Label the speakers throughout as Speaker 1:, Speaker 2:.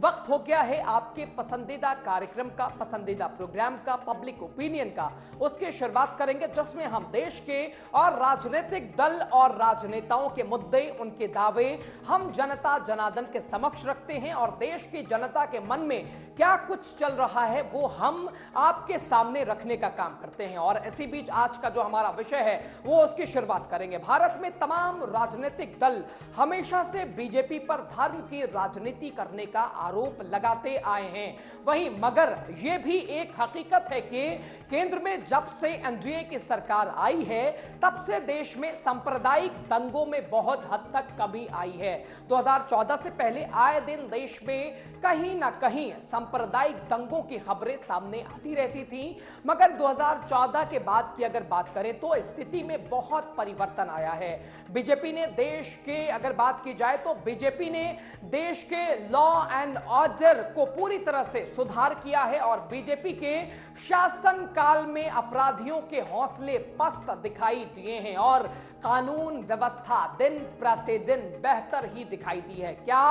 Speaker 1: वक्त हो गया है आपके पसंदीदा कार्यक्रम का, पसंदीदा प्रोग्राम का, पब्लिक ओपिनियन का। उसकी शुरुआत करेंगे जिसमें हम देश के और राजनीतिक दल और राजनेताओं के मुद्दे, उनके दावे हम जनता जनार्दन के समक्ष रखते हैं और देश की जनता के मन में क्या कुछ चल रहा है वो हम आपके सामने रखने का काम करते हैं। और इसी बीच आज का जो हमारा विषय है वो उसकी शुरुआत करेंगे। भारत में तमाम राजनीतिक दल हमेशा से बीजेपी पर धर्म की राजनीति करने का आरोप लगाते आए हैं। वहीं मगर यह भी एक हकीकत है कि केंद्र में जब से एनडीए की सरकार आई है तब से देश में सांप्रदायिक दंगों में बहुत हद तक कमी आई है। 2014 से पहले आए दिन देश में कहीं ना कहीं सांप्रदायिक दंगों की खबरें सामने आती रहती थी, मगर 2014 के बाद की अगर बात करें तो स्थिति में बहुत परिवर्तन आया है। बीजेपी ने देश के अगर बात की जाए तो बीजेपी ने देश के लॉ एंड ऑर्डर को पूरी तरह से सुधार किया है और बीजेपी के शासन काल में अपराधियों के हौसले पस्त दिखाई दिए हैं और कानून व्यवस्था दिन प्रतिदिन बेहतर ही दिखाई दी है। क्या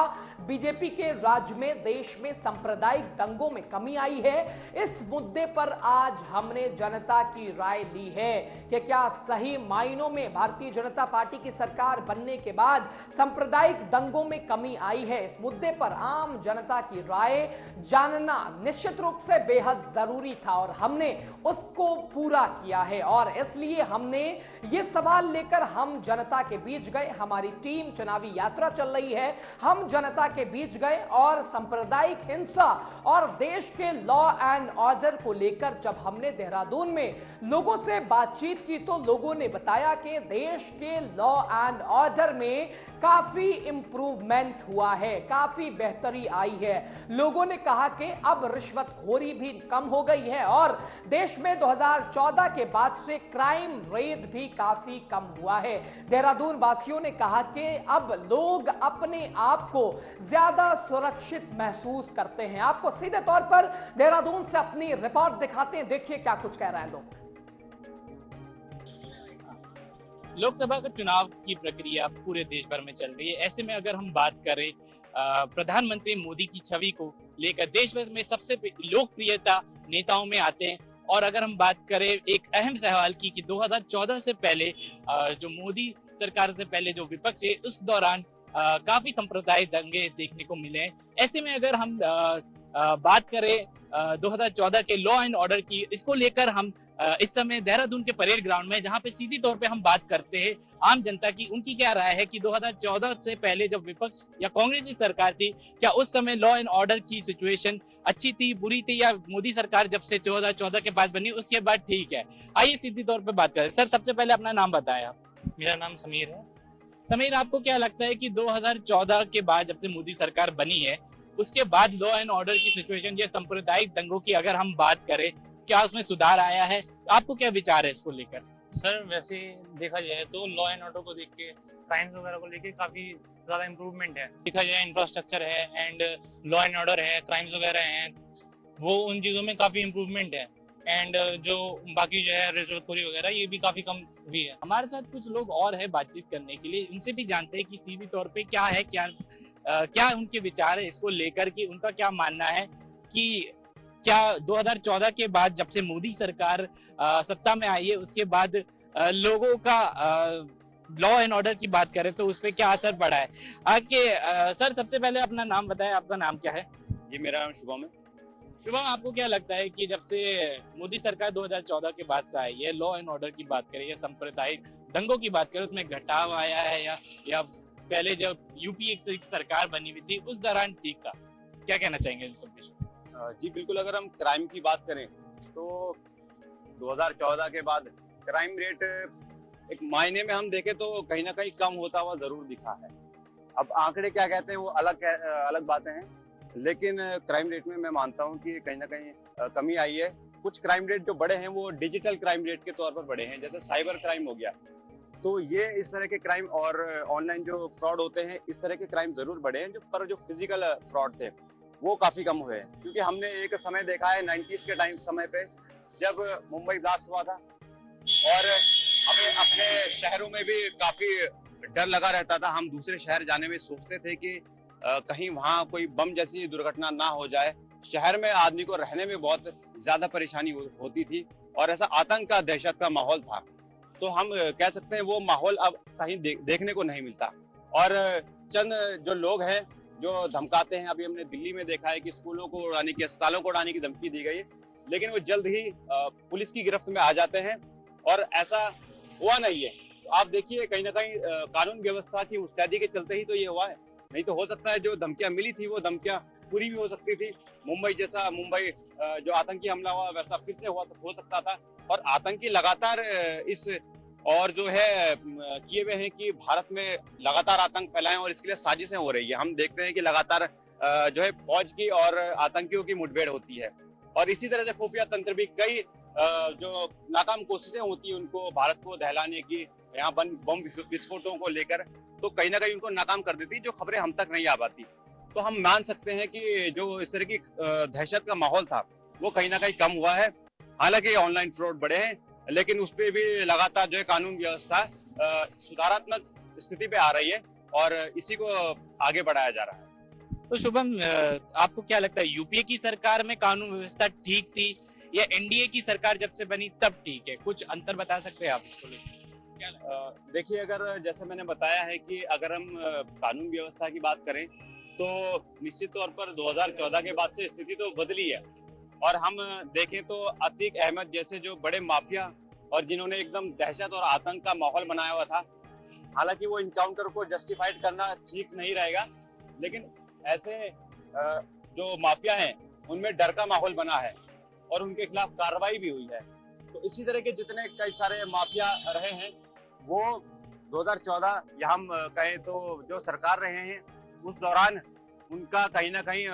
Speaker 1: बीजेपी के राज्य में देश में सांप्रदायिक दंगों में कमी आई है? इस मुद्दे पर आज हमने जनता की राय ली है कि क्या सही मायनों में भारतीय जनता पार्टी की सरकार बनने के बाद सांप्रदायिक दंगों में कमी आई है। इस मुद्दे पर आम जनता की राय जानना निश्चित रूप से बेहद जरूरी था और हमने उसको पूरा किया है और इसलिए हमने ये सवाल लेकर हम जनता के बीच गए। हमारी टीम चुनावी यात्रा चल रही है, हम जनता के बीच गए और सांप्रदायिक हिंसा और देश के लॉ एंड ऑर्डर को लेकर जब हमने देहरादून में लोगों से बातचीत की तो लोगों ने बताया कि देश के लॉ एंड ऑर्डर में काफी इंप्रूवमेंट हुआ है, काफी बेहतरी आई है। लोगों ने कहा कि अब रिश्वतखोरी भी कम हो गई है और देश में 2014 के बाद से क्राइम रेट भी काफी कम हुआ है। देहरादून वासियों ने कहा कि अब लोग अपने आप को ज्यादा सुरक्षित महसूस करते हैं। आपको सीधे तौर पर देहरादून से अपनी रिपोर्ट दिखाते हैं, देखिए क्या कुछ कह रहे हैं लोग।
Speaker 2: लोकसभा का चुनाव की प्रक्रिया पूरे देश भर में चल रही है। ऐसे में अगर हम बात करें प्रधानमंत्री मोदी की छवि को लेकर देश भर में सबसे लोकप्रियता नेताओं में आते हैं। और अगर हम बात करें एक अहम सवाल की कि 2014 से पहले जो मोदी सरकार से पहले जो विपक्ष है उस दौरान काफी सांप्रदायिक दंगे देखने को मिले हैं। ऐसे में अगर हम बात करें 2014 के लॉ एंड ऑर्डर की, इसको लेकर हम इस समय देहरादून के परेड ग्राउंड में जहां पे सीधी तौर पे हम बात करते हैं आम जनता की, उनकी क्या राय है कि 2014 से पहले जब विपक्ष या कांग्रेस की सरकार थी क्या उस समय लॉ एंड ऑर्डर की सिचुएशन अच्छी थी, बुरी थी, या मोदी सरकार जब से 2014 के बाद बनी उसके बाद ठीक है? आइए सीधी तौर पर बात करें। सर, सबसे पहले अपना नाम बताया।
Speaker 3: मेरा नाम समीर है।
Speaker 2: समीर, आपको क्या लगता है कि 2014 के बाद जब से मोदी सरकार बनी है उसके बाद लॉ एंड ऑर्डर की सिचुएशन या सांप्रदायिक दंगों की अगर हम बात करें क्या उसमें सुधार आया है? आपको क्या विचार है इसको लेकर?
Speaker 3: सर, वैसे देखा जाए तो लॉ एंड ऑर्डर को देख के, क्राइम्स वगैरह को लेके काफी ज्यादा इम्प्रूवमेंट है। देखा जाए इंफ्रास्ट्रक्चर है एंड लॉ एंड ऑर्डर है, क्राइम्स वगैरह हैं, वो उन चीजों में काफी इम्प्रूवमेंट है। एंड जो बाकी जो है रिश्वतखोरी वगैरह ये भी काफी कम हुई है।
Speaker 2: हमारे साथ कुछ लोग और है बातचीत करने के लिए, उनसे भी जानते हैं कि सीधी तौर पे क्या है, क्या उनके विचार है इसको लेकर, कि उनका क्या मानना है कि क्या 2014 के बाद जब से मोदी सरकार सत्ता में आई है उसके बाद लोगों का लॉ एंड ऑर्डर की बात करें तो उस पर क्या असर पड़ा है? आगे सर, सबसे पहले अपना नाम बताएं, आपका नाम क्या है?
Speaker 4: जी, मेरा नाम शुभम है।
Speaker 2: शुभम, आपको क्या लगता है कि जब से मोदी सरकार 2014 के बाद से आई है, लॉ एंड ऑर्डर की बात करें या सांप्रदायिक दंगों की बात करें, उसमें घटाव आया है या पहले जब यूपीए की सरकार बनी हुई थी उस दौरान ठीक था? क्या कहना चाहेंगे इन सब विषयों?
Speaker 4: जी बिल्कुल, अगर हम क्राइम की बात करें तो 2014 के बाद क्राइम रेट एक मायने में हम देखें तो कहीं ना कहीं कम होता हुआ जरूर दिखा है। अब आंकड़े क्या कहते हैं वो अलग बातें हैं, लेकिन क्राइम रेट में मैं मानता हूं कि कहीं ना कहीं कमी आई है। कुछ क्राइम रेट जो बढ़े हैं वो डिजिटल क्राइम रेट के तौर पर बढ़े हैं, जैसे साइबर क्राइम हो गया, तो ये इस तरह के क्राइम और ऑनलाइन जो फ्रॉड होते हैं इस तरह के क्राइम जरूर बढ़े हैं, पर जो फिजिकल फ्रॉड थे वो काफी कम हुए हैं। क्योंकि हमने एक समय देखा है 90s के समय पे जब मुंबई ब्लास्ट हुआ था और हमें अपने शहरों में भी काफी डर लगा रहता था। हम दूसरे शहर जाने में सोचते थे कि कहीं वहाँ कोई बम जैसी दुर्घटना ना हो जाए। शहर में आदमी को रहने में बहुत ज्यादा परेशानी होती थी और ऐसा आतंक का, दहशत का माहौल था। तो हम कह सकते हैं वो माहौल अब कहीं देखने को नहीं मिलता। और चंद जो लोग हैं जो धमकाते हैं, अभी हमने दिल्ली में देखा है कि स्कूलों को उड़ाने की, अस्पतालों को उड़ाने की धमकी दी गई है, लेकिन वो जल्द ही पुलिस की गिरफ्त में आ जाते हैं और ऐसा हुआ नहीं है। तो आप देखिए कहीं ना कहीं कानून व्यवस्था की मुस्तैदी के चलते ही तो ये हुआ है। नहीं तो हो सकता है जो धमकियां मिली थी वो धमकियां पूरी भी हो सकती थी। मुंबई जो आतंकी हमला हुआ वैसा फिर से हो सकता था। और आतंकी लगातार इस और जो है किए हुए हैं कि भारत में लगातार आतंक फैलाएं और इसके लिए साजिशें हो रही है। हम देखते हैं कि लगातार जो है फौज की और आतंकियों की मुठभेड़ होती है और इसी तरह से खुफिया तंत्र भी कई जो नाकाम कोशिशें होती है उनको भारत को दहलाने की, यहाँ बम विस्फोटों को लेकर, तो कहीं ना कहीं उनको नाकाम कर देती, जो खबरें हम तक नहीं आ पाती। तो हम मान सकते हैं कि जो इस तरह की दहशत का माहौल था वो कहीं ना कहीं कम हुआ है। हालांकि ऑनलाइन फ्रॉड बढ़े हैं, लेकिन उस पर भी लगातार जो है कानून व्यवस्था सुधारात्मक स्थिति पे आ रही है और इसी को आगे बढ़ाया जा रहा है।
Speaker 2: तो शुभम, आपको क्या लगता है, यूपीए की सरकार में कानून व्यवस्था ठीक थी या एनडीए की सरकार जब से बनी तब ठीक है? कुछ अंतर बता सकते हैं आप इसको लेकर?
Speaker 4: देखिए, अगर जैसे मैंने बताया है कि अगर हम कानून व्यवस्था की बात करें तो निश्चित तौर पर 2014 के बाद से स्थिति तो बदली है। और हम देखें तो अतीक अहमद जैसे जो बड़े माफिया और जिन्होंने एकदम दहशत और आतंक का माहौल बनाया हुआ था, हालांकि वो इनकाउंटर को जस्टिफाइड करना ठीक नहीं रहेगा, लेकिन ऐसे जो माफिया हैं उनमें डर का माहौल बना है और उनके खिलाफ कार्रवाई भी हुई है। तो इसी तरह के जितने कई सारे माफिया रहे हैं वो 2014 या हम कहें तो जो सरकार रहे हैं उस दौरान उनका कहीं ना कहीं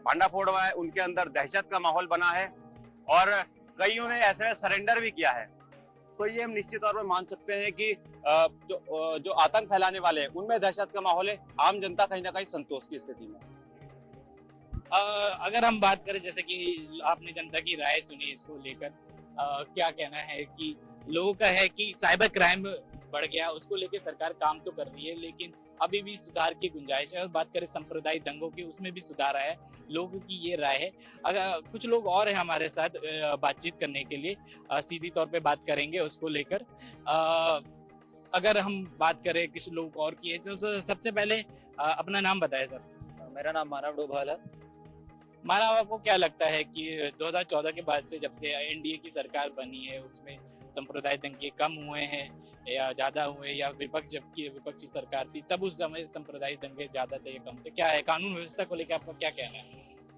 Speaker 4: भांडाफोड़ हुआ है, उनके अंदर दहशत का माहौल बना है और कईयों ने ऐसे में सरेंडर भी किया है। तो ये हम निश्चित तौर पर मान सकते हैं कि जो आतंक फैलाने वाले हैं उनमें दहशत का माहौल है, आम जनता कहीं ना कहीं संतोष की स्थिति में।
Speaker 2: अगर हम बात करें, जैसे कि आपने जनता की राय सुनी इसको लेकर, क्या कहना है कि लोगों का है कि साइबर क्राइम बढ़ गया, उसको लेकर सरकार काम तो कर रही है लेकिन अभी भी सुधार की गुंजाइश है। और बात करें सांप्रदायिक दंगों की, उसमें भी सुधार आया है, लोगों की ये राय है। अगर कुछ लोग और हैं हमारे साथ बातचीत करने के लिए, सीधी तौर पे बात करेंगे उसको लेकर। अगर हम बात करें किसी लोग और की है तो सबसे पहले अपना नाम बताएं सर।
Speaker 5: मेरा नाम मानव डोभाल है।
Speaker 2: मानव, आपको क्या लगता है कि 2014 के बाद से जब से एनडीए की सरकार बनी है उसमें सांप्रदायिक दंगे कम हुए हैं या ज्यादा हुए, या जबकि विपक्षी सरकार थी तब उस समय सांप्रदायिक दंगे ज्यादा थे या कम थे? क्या है कानून व्यवस्था को लेकर आपका क्या कहना है?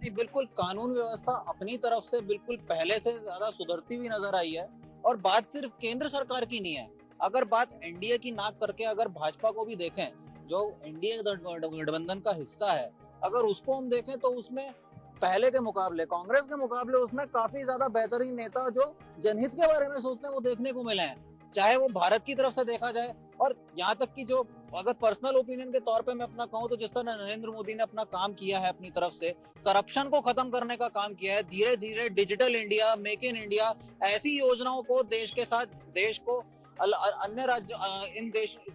Speaker 5: जी बिल्कुल, कानून व्यवस्था अपनी तरफ से बिल्कुल पहले से ज्यादा सुधरती हुई नजर आई है। और बात सिर्फ केंद्र सरकार की नहीं है, अगर बात एनडीए की ना करके अगर भाजपा को भी देखें जो एनडीए गठबंधन का हिस्सा है, अगर उसको हम देखें तो उसमें पहले के मुकाबले, कांग्रेस के मुकाबले उसमें काफी ज्यादा बेहतरीन नेता जो जनहित के बारे में सोचते हैं वो देखने को मिले हैं। चाहे वो भारत की तरफ से देखा जाए और यहाँ तक कि जो अगर पर्सनल ओपिनियन के तौर पे मैं अपना कहूँ तो जिस तरह नरेंद्र मोदी ने अपना काम किया है अपनी तरफ से, करप्शन को खत्म करने का काम किया है, धीरे धीरे digital India, make in India, ऐसी योजनाओं को देश के साथ, देश को अन्य राज्य,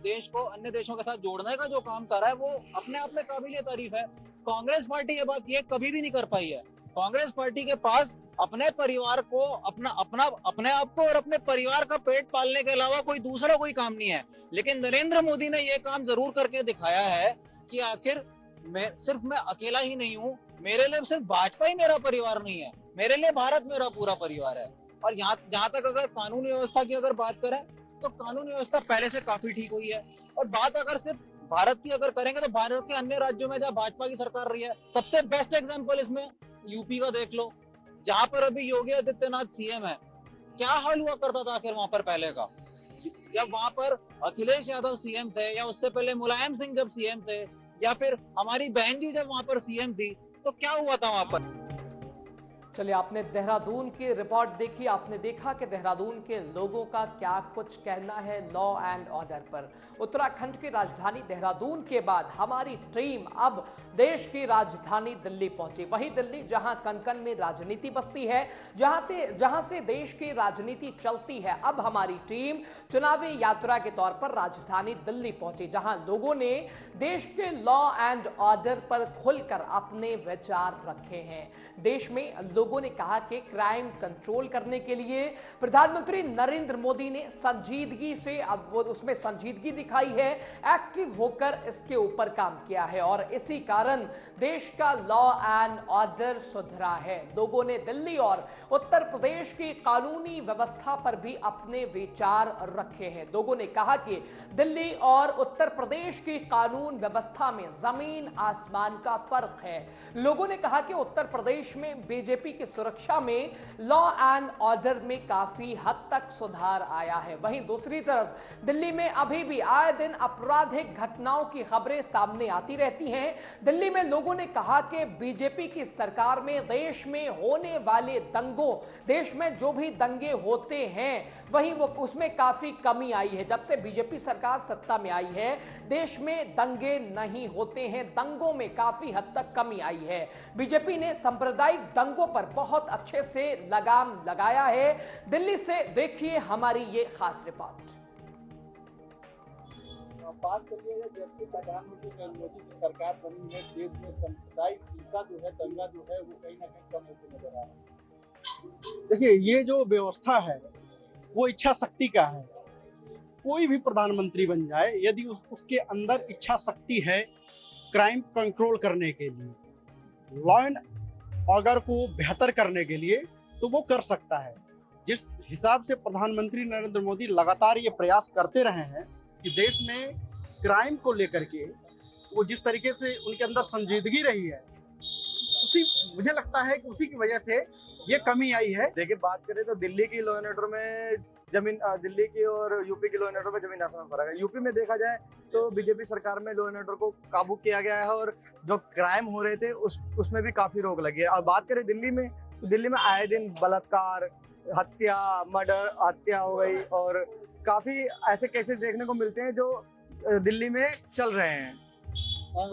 Speaker 5: देश को अन्य देशों के साथ जोड़ने का जो काम कर रहा है वो अपने आप में काबिल तारीफ है। कांग्रेस पार्टी ये बात ये कभी भी नहीं कर पाई है। कांग्रेस पार्टी के पास अपने परिवार को, अपने आप को और अपने परिवार का पेट पालने के अलावा कोई दूसरा कोई काम नहीं है। लेकिन नरेंद्र मोदी ने ये काम जरूर करके दिखाया है कि आखिर सिर्फ मैं अकेला ही नहीं हूँ, मेरे लिए सिर्फ भाजपा ही मेरा परिवार नहीं है, मेरे लिए भारत मेरा पूरा परिवार है। और जहाँ तक अगर कानून व्यवस्था की अगर बात करें तो कानून व्यवस्था पहले से काफी ठीक हुई है। और बात अगर सिर्फ भारत की अगर करेंगे तो भारत के अन्य राज्यों में जहाँ भाजपा की सरकार रही है, सबसे बेस्ट एग्जांपल इसमें यूपी का देख लो, जहाँ पर अभी योगी आदित्यनाथ सीएम है। क्या हाल हुआ करता था आखिर वहां पर पहले का, जब वहां पर अखिलेश यादव सीएम थे या उससे पहले मुलायम सिंह जब सीएम थे या फिर हमारी बहन जी जब वहां पर सीएम थी, तो क्या हुआ था वहां पर?
Speaker 1: चलिए, आपने देहरादून की रिपोर्ट देखी, आपने देखा कि देहरादून के लोगों का क्या कुछ कहना है लॉ एंड ऑर्डर पर। उत्तराखंड की राजधानी देहरादून के बाद हमारी टीम अब देश की राजधानी दिल्ली पहुंची। वही दिल्ली जहां कन-कन में राजनीति बसती है, जहां से देश की राजनीति चलती है। अब हमारी टीम चुनावी यात्रा के तौर पर राजधानी दिल्ली पहुंची, जहां लोगों ने देश के लॉ एंड ऑर्डर पर खुलकर अपने विचार रखे हैं। देश में लोगों ने कहा कि क्राइम कंट्रोल करने के लिए प्रधानमंत्री नरेंद्र मोदी ने संजीदगी से, अब वो उसमें संजीदगी दिखाई है, एक्टिव होकर इसके ऊपर काम किया है और इसी कारण देश का लॉ एंड ऑर्डर सुधरा है। लोगों ने दिल्ली और उत्तर प्रदेश की कानूनी व्यवस्था पर भी अपने विचार रखे हैं। लोगों ने कहा कि दिल्ली और उत्तर प्रदेश की कानून व्यवस्था में जमीन आसमान का फर्क है। लोगों ने कहा कि उत्तर प्रदेश में बीजेपी की सुरक्षा में लॉ एंड ऑर्डर में काफी हद तक सुधार आया है। वहीं दूसरी तरफ दिल्ली में अभी भी आए दिन आपराधिक घटनाओं की खबरें सामने आती रहती हैं। दिल्ली में लोगों ने कहा कि बीजेपी की सरकार में देश में होने वाले दंगों, देश में जो भी दंगे होते हैं वहीं वो उसमें काफी कमी आई है। जब से बीजेपी सरकार सत्ता में आई है, देश में दंगे नहीं होते हैं, दंगों में काफी हद तक कमी आई है। बीजेपी ने सांप्रदायिक दंगों पर बहुत अच्छे से लगाम लगाया है। दिल्ली से देखिए हमारी ये खास रिपोर्ट।
Speaker 6: बात करिए, जब से प्रधानमंत्री नरेंद्र मोदी की सरकार बनी है, देश में सांप्रदायिक हिंसा जो है, दंगा जो है, वो कहीं ना कहीं कम होते नजर आ रहा है। देखिए, ये जो व्यवस्था है वो इच्छा शक्ति का है। कोई भी प्रधानमंत्री बन जाए, यदि उसके अंदर इच्छा शक्ति है क्राइम कंट्रोल करने के लिए, लॉ एंड ऑर्डर को बेहतर करने के लिए, तो वो कर सकता है। जिस हिसाब से प्रधानमंत्री नरेंद्र मोदी लगातार ये प्रयास करते रहे हैं कि देश में क्राइम को लेकर के वो जिस तरीके से उनके अंदर संजीदगी रही है, मुझे लगता है कि उसी की वजह से ये कमी आई है।
Speaker 7: देखिए, बात करें तो दिल्ली की लॉ एंड ऑर्डर में दिल्ली की और यूपी की लॉ एंड ऑर्डर में जमीन आसमान फर्क है। यूपी में देखा जाए तो बीजेपी सरकार में लॉ एंड ऑर्डर को काबू किया गया है और जो क्राइम हो रहे थे उसमें भी काफी रोक लगी है। और बात करें दिल्ली में, तो दिल्ली में आए दिन बलात्कार, हत्या, मर्डर, हत्या हो गई और काफी ऐसे केसेस देखने को मिलते हैं जो दिल्ली में चल रहे हैं।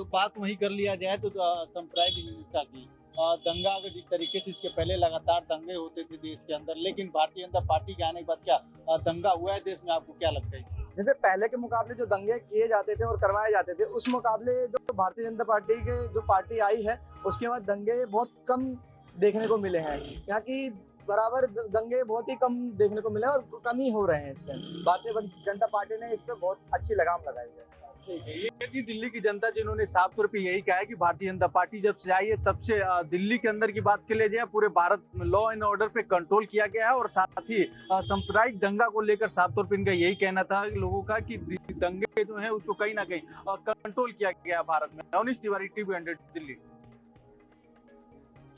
Speaker 6: बात वही कर लिया जाए तो सांप्रदायिक हिंसा की, दंगा, अगर जिस तरीके से इसके पहले लगातार दंगे होते थे देश के अंदर, लेकिन भारतीय जनता पार्टी के आने के बाद क्या दंगा हुआ है देश में, आपको क्या लगता है?
Speaker 7: जैसे पहले के मुकाबले जो दंगे किए जाते थे और करवाए जाते थे, उस मुकाबले जो भारतीय जनता पार्टी के जो पार्टी आई है उसके बाद दंगे बहुत कम देखने को मिले हैं। यहाँ की बराबर दंगे बहुत ही कम देखने को मिले और कम ही हो रहे हैं। इसमें भारतीय जनता पार्टी ने इस पर बहुत अच्छी लगाम लगाई है।
Speaker 6: ये थी दिल्ली की जनता, जिन्होंने साफ तौर पे यही कहा है कि भारतीय जनता पार्टी जब से आई है तब से दिल्ली के अंदर की बात कर ले जाए, पूरे भारत में लॉ एंड ऑर्डर पे कंट्रोल किया गया है और साथ ही सांप्रदायिक दंगा को लेकर साफ तौर पे इनका यही कहना था लोगों का कि दंगे जो है उसको कहीं ना कहीं कंट्रोल किया गया भारत में। अवनीश तिवारी, टीवी 100 दिल्ली।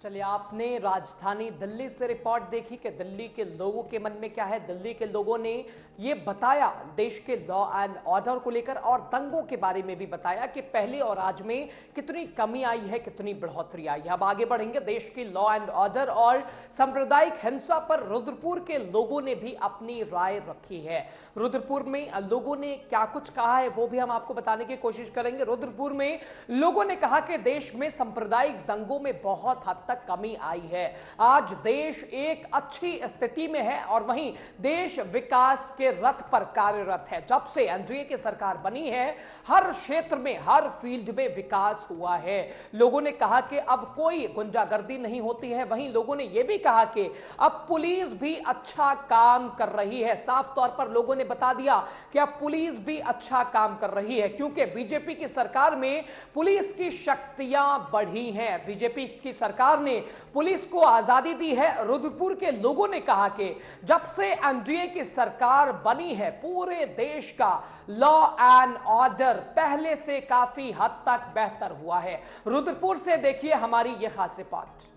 Speaker 1: चलिए, आपने राजधानी दिल्ली से रिपोर्ट देखी कि दिल्ली के लोगों के मन में क्या है। दिल्ली के लोगों ने ये बताया देश के लॉ एंड ऑर्डर को लेकर और दंगों के बारे में भी बताया कि पहले और आज में कितनी कमी आई है, कितनी बढ़ोतरी आई है। अब आगे बढ़ेंगे। देश की लॉ एंड ऑर्डर और सांप्रदायिक हिंसा पर रुद्रपुर के लोगों ने भी अपनी राय रखी है। रुद्रपुर में लोगों ने क्या कुछ कहा है वो भी हम आपको बताने की कोशिश करेंगे। रुद्रपुर में लोगों ने कहा कि देश में सांप्रदायिक दंगों में बहुत हद तक कमी आई है। आज देश एक अच्छी स्थिति में है और वहीं देश विकास के रथ पर कार्यरत है। जब से एनडीए की सरकार बनी है, हर क्षेत्र में, हर फील्ड में विकास हुआ है। लोगों ने कहा कि अब कोई गुंडागर्दी नहीं होती है। वहीं लोगों ने यह भी कहा कि अब पुलिस भी अच्छा काम कर रही है। साफ तौर पर लोगों ने बता दिया कि अब पुलिस भी अच्छा काम कर रही है क्योंकि बीजेपी की सरकार में पुलिस की शक्तियां बढ़ी हैं। बीजेपी की सरकार ने पुलिस को आजादी दी है। रुद्रपुर के लोगों ने कहा कि जब से एनडीए की सरकार बनी है, पूरे देश का लॉ एंड ऑर्डर पहले से काफी हद तक बेहतर हुआ है। रुद्रपुर से देखिए हमारी यह खास रिपोर्ट।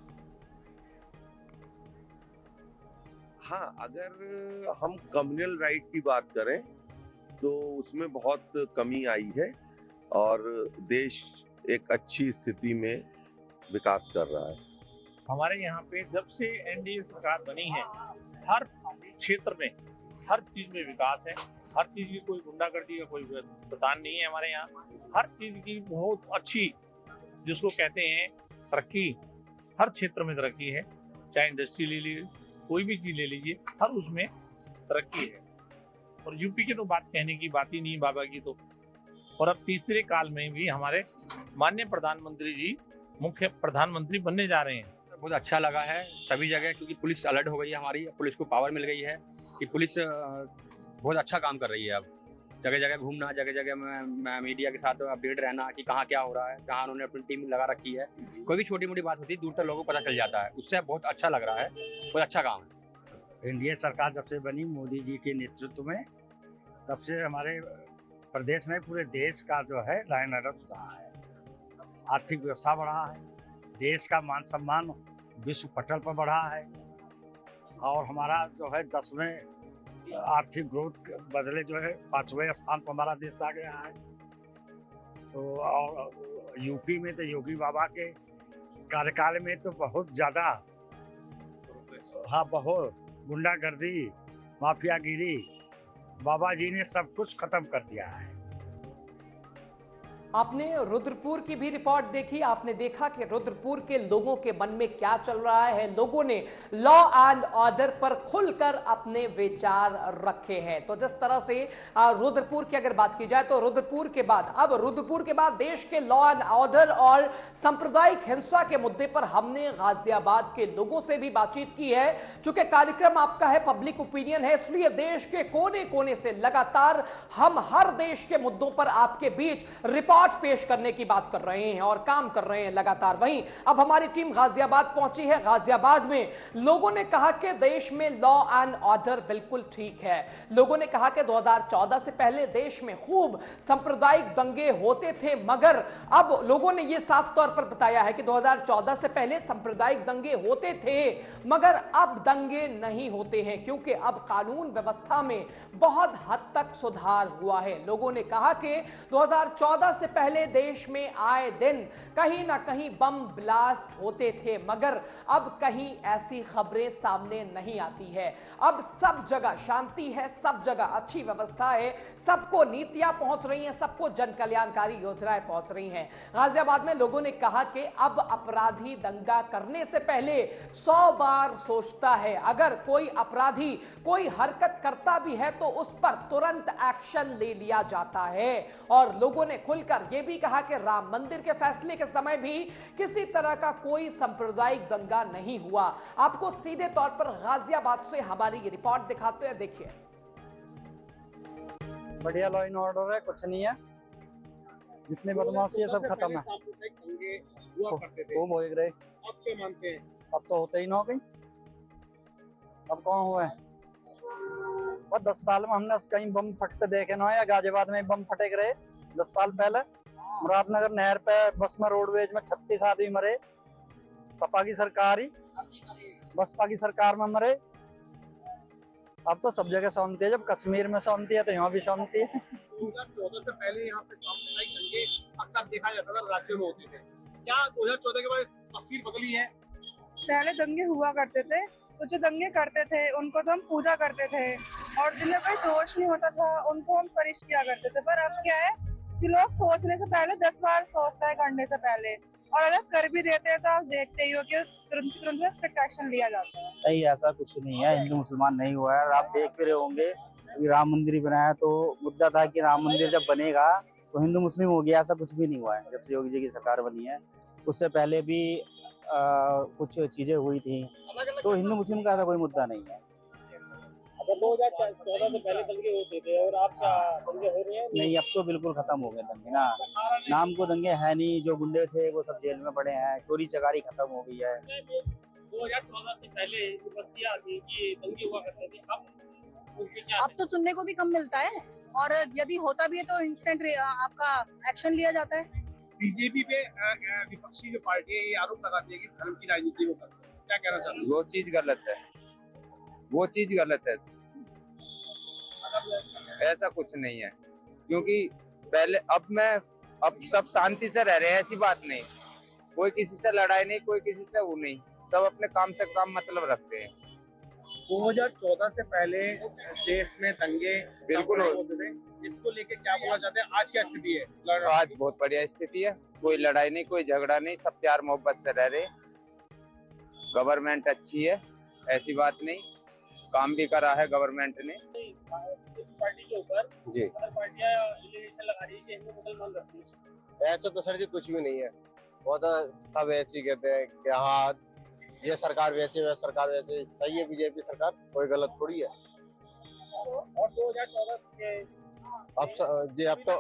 Speaker 8: हाँ, अगर हम कम्युनल राइट की बात करें तो उसमें बहुत कमी आई है और देश एक अच्छी स्थिति में विकास कर रहा है।
Speaker 6: हमारे यहाँ पे जब से एनडीए सरकार बनी है, हर क्षेत्र में हर चीज में विकास है। हर चीज की कोई गुंडागर्दी का कोई सतान नहीं है हमारे यहाँ। हर चीज की बहुत अच्छी, जिसको कहते हैं तरक्की, हर क्षेत्र में तरक्की है। चाहे इंडस्ट्री ले लीजिए, कोई भी चीज ले लीजिए, हर उसमें तरक्की है। और यूपी की तो बात कहने की बात ही नहीं बाबा की तो। और अब तीसरे काल में भी हमारे माननीय प्रधानमंत्री जी मुख्य प्रधानमंत्री बनने जा रहे हैं।
Speaker 9: बहुत अच्छा लगा है सभी जगह, क्योंकि पुलिस अलर्ट हो गई है हमारी, पुलिस को पावर मिल गई है कि पुलिस बहुत अच्छा काम कर रही है। अब जगह जगह घूमना, जगह जगह मीडिया के साथ अपडेट रहना कि कहाँ क्या हो रहा है, कहाँ उन्होंने अपनी टीम लगा रखी है। कोई भी छोटी मोटी बात होती है दूर तक लोगों को पता चल जाता है, उससे बहुत अच्छा लग रहा है, बहुत अच्छा काम है।
Speaker 10: एनडीए सरकार जब से बनी मोदी जी के नेतृत्व में, तब से हमारे प्रदेश में पूरे देश का जो है लाइन ऑर्डर सुधारा है, आर्थिक व्यवस्था बढ़ा है, देश का मान सम्मान विश्व पटल पर बढ़ा है, और हमारा जो है 10वें आर्थिक ग्रोथ बदले जो है 5वें स्थान पर हमारा देश आ गया है। तो और यूपी में तो योगी बाबा के कार्यकाल में तो बहुत ज्यादा, हाँ, बहुत गुंडागर्दी, माफियागिरी, बाबा जी ने सब कुछ खत्म कर दिया है।
Speaker 1: आपने रुद्रपुर की भी रिपोर्ट देखी, आपने देखा कि रुद्रपुर के लोगों के मन में क्या चल रहा है। लोगों ने लॉ एंड ऑर्डर पर खुलकर अपने विचार रखे हैं। तो जिस तरह से रुद्रपुर की अगर बात की जाए तो रुद्रपुर के बाद देश के लॉ एंड ऑर्डर और सांप्रदायिक हिंसा के मुद्दे पर हमने गाजियाबाद के लोगों से भी बातचीत की है। चूंकि कार्यक्रम आपका है, पब्लिक ओपिनियन है, इसलिए देश के कोने कोने से लगातार हम हर देश के मुद्दों पर आपके बीच रिपोर्ट पेश करने की बात कर रहे हैं और काम कर रहे हैं लगातार। वहीं अब हमारी टीम गाजियाबाद पहुंची है। गाजियाबाद में लोगों ने कहा कि देश में लॉ एंड ऑर्डर बिल्कुल ठीक है। लोगों ने कहा कि 2014 से पहले देश में खूब सांप्रदायिक दंगे होते थे, मगर अब लोगों ने यह साफ तौर पर बताया है कि 2014 से पहले सांप्रदायिक दंगे होते थे, मगर अब दंगे नहीं होते हैं, क्योंकि अब कानून व्यवस्था में बहुत हद तक सुधार हुआ है। लोगों ने कहा कि 2014 से पहले देश में आए दिन कहीं ना कहीं बम ब्लास्ट होते थे, मगर अब कहीं ऐसी खबरें सामने नहीं आती है। अब सब जगह शांति है, सब जगह अच्छी व्यवस्था है, सबको नीतियां पहुंच रही हैं, सबको जन कल्याणकारी योजनाएं पहुंच रही हैं। गाजियाबाद में लोगों ने कहा कि अब अपराधी दंगा करने से पहले 100 बार सोचता है। अगर कोई अपराधी कोई हरकत करता भी है तो उस पर तुरंत एक्शन ले लिया जाता है। और लोगों ने खुलकर यह भी कहा कि राम मंदिर के फैसले के समय भी किसी तरह का कोई सांप्रदायिक दंगा नहीं हुआ। आपको सीधे तौर पर गाजियाबाद से हमारी ये रिपोर्ट दिखाते हैं, देखिए।
Speaker 10: बढ़िया लॉ एंड ऑर्डर है, कुछ नहीं है, जितने बदमाशी है सब खत्म है। खूब हो गए,
Speaker 6: आप क्या मानते हैं?
Speaker 10: अब तो होते ही ना हो गई, अब कौन हुआ है? और 10 साल में हमने कहीं बम फटते देखे ना, या गाजियाबाद में बम फटे रहे 10 साल पहले। मुरादनगर नहर पे बस में रोडवेज में 36 आदमी मरे, सपा की सरकार ही, बसपा की सरकार में मरे। अब तो सब जगह शांति है, जब कश्मीर में शांति है तो यहाँ भी शांति है।
Speaker 6: 2014 से पहले यहाँ पे सांप्रदायिक दंगे अक्सर देखा जाता था, राज्यों में होते थे। क्या 2014 के बाद तस्वीर बदली है?
Speaker 11: पहले दंगे हुआ करते थे, तो जो दंगे करते थे उनको तो हम पूजा करते थे, और जिन्हें कोई दोष नहीं होता था उनको हम पनिश किया करते थे। पर अब क्या है कि लोग सोचने से पहले 10 बार सोचता है करने से पहले, और अगर कर भी देते हैं तो आप देखते ही हो कि तुरंत स्ट्रिक्ट एक्शन लिया जाता है।
Speaker 10: नहीं, ऐसा कुछ नहीं है, हिंदू मुसलमान नहीं हुआ है। और आप देख भी रहे होंगे, अभी राम मंदिर बनाया तो मुद्दा था कि राम मंदिर जब बनेगा तो हिंदू मुस्लिम हो गया, ऐसा कुछ भी नहीं हुआ है। जब से योगी जी की सरकार बनी है उससे पहले भी कुछ चीजें हुई थी, तो हिंदू मुस्लिम का ऐसा कोई मुद्दा नहीं है।
Speaker 6: 2014 से पहले दंगे होते थे और आप क्या दंगे हो रहे हैं?
Speaker 10: नहीं, अब तो बिल्कुल खत्म हो गए दंगे ना, नाम को दंगे है नहीं। जो गुंडे थे वो सब जेल में पड़े हैं, चोरी चकारी खत्म हो गई है।
Speaker 6: 2014 से पहले जो बस्तियां थी कि दंगे हुआ करते थे,
Speaker 11: अब तो सुनने को भी कम मिलता है, और यदि होता भी है तो इंस्टेंट आपका एक्शन लिया जाता है।
Speaker 6: बीजेपी पे विपक्षी जो पार्टी है ये आरोप लगाती है कि धर्म की राजनीति वो करती है, क्या कहना चाहते हैं?
Speaker 12: वो चीज गलत है, वो चीज गलत है, ऐसा कुछ नहीं है। क्योंकि पहले अब सब शांति से रह रहे हैं, ऐसी बात नहीं। कोई किसी से लड़ाई नहीं, कोई किसी से वो नहीं, सब अपने काम से काम मतलब रखते हैं।
Speaker 6: 2014 से पहले देश में दंगे
Speaker 12: बिल्कुल
Speaker 6: होते थे, इसको लेके क्या बोलना चाहते हैं? आज क्या स्थिति है?
Speaker 12: आज बहुत बढ़िया स्थिति है, कोई लड़ाई नहीं, कोई झगड़ा नहीं, सब प्यार मोहब्बत से रह रहे। गवर्नमेंट अच्छी है, ऐसी बात नहीं, काम भी करा है गवर्नमेंट ने।
Speaker 6: पार्टी के ऊपर
Speaker 12: जी
Speaker 6: पार्टियां इलेक्शन लगा रही है, मुसलमान रखती है।
Speaker 13: ऐसा तो सर जी कुछ भी नहीं है, वो तो सब ऐसे ही कहते हैं कि हाँ ये सरकार वैसे, वह सरकार वैसे। सही है बीजेपी सरकार, कोई गलत थोड़ी है।
Speaker 6: और 2014 के
Speaker 13: अब तो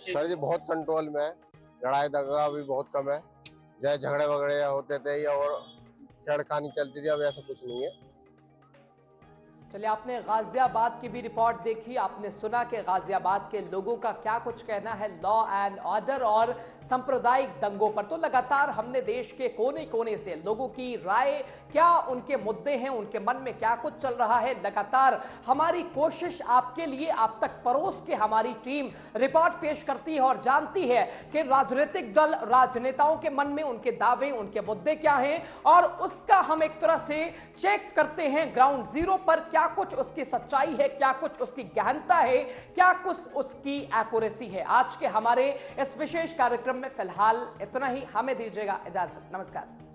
Speaker 13: सर जी बहुत कंट्रोल में है, लड़ाई दंगा भी बहुत कम है। जैसे झगड़े वगड़े होते थे या और छेड़खानी चलती थी, अब ऐसा कुछ नहीं है।
Speaker 1: चलिए, आपने गाजियाबाद की भी रिपोर्ट देखी, आपने सुना कि गाजियाबाद के लोगों का क्या कुछ कहना है लॉ एंड ऑर्डर और सांप्रदायिक दंगों पर। तो लगातार हमने देश के कोने कोने से लोगों की राय, क्या उनके मुद्दे हैं, उनके मन में क्या कुछ चल रहा है, लगातार हमारी कोशिश आपके लिए आप तक परोस के हमारी टीम रिपोर्ट पेश करती है और जानती है कि राजनीतिक दल, राजनेताओं के मन में उनके दावे, उनके मुद्दे क्या हैं, और उसका हम एक तरह से चेक करते हैं ग्राउंड जीरो पर। क्या कुछ उसकी सच्चाई है, क्या कुछ उसकी गहनता है, क्या कुछ उसकी एक्यूरेसी है। आज के हमारे इस विशेष कार्यक्रम में फिलहाल इतना ही, हमें दीजिएगा इजाजत। नमस्कार।